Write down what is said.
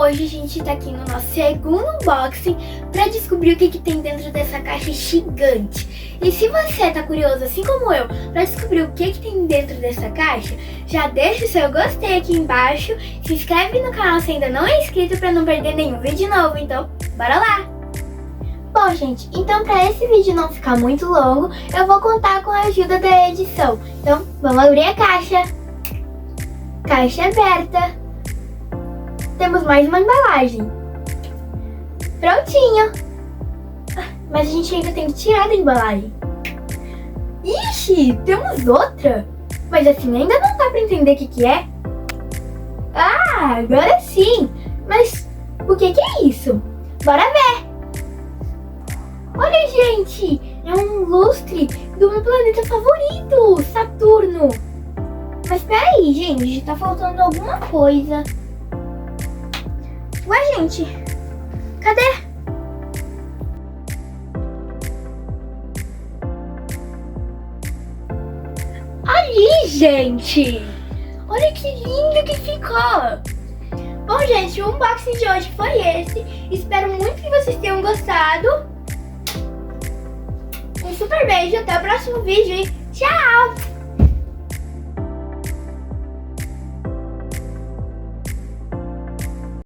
hoje a gente tá aqui no nosso segundo unboxing pra descobrir o que tem dentro dessa caixa gigante. E se você tá curioso, assim como eu, pra descobrir o que tem dentro dessa caixa, já deixa o seu gostei aqui embaixo, se inscreve no canal se ainda não é inscrito pra não perder nenhum vídeo novo, então bora lá! Bom, gente, então pra esse vídeo não ficar muito longo, eu vou contar com a ajuda da edição. Então, vamos abrir a caixa. Caixa aberta. Temos mais uma embalagem. Prontinho. Mas a gente ainda tem que tirar da embalagem. Ixi, temos outra. Mas assim ainda não dá pra entender o que é. Ah, agora sim. Mas o que é isso? Bora ver. Olha, gente, é um lustre do meu planeta favorito, Saturno. Mas peraí, gente, tá faltando alguma coisa. Ué, gente, cadê? Ali, gente! Olha que lindo que ficou! Bom, gente, o unboxing de hoje foi esse. Espero muito que vocês tenham gostado. Um super beijo, até o próximo vídeo e tchau!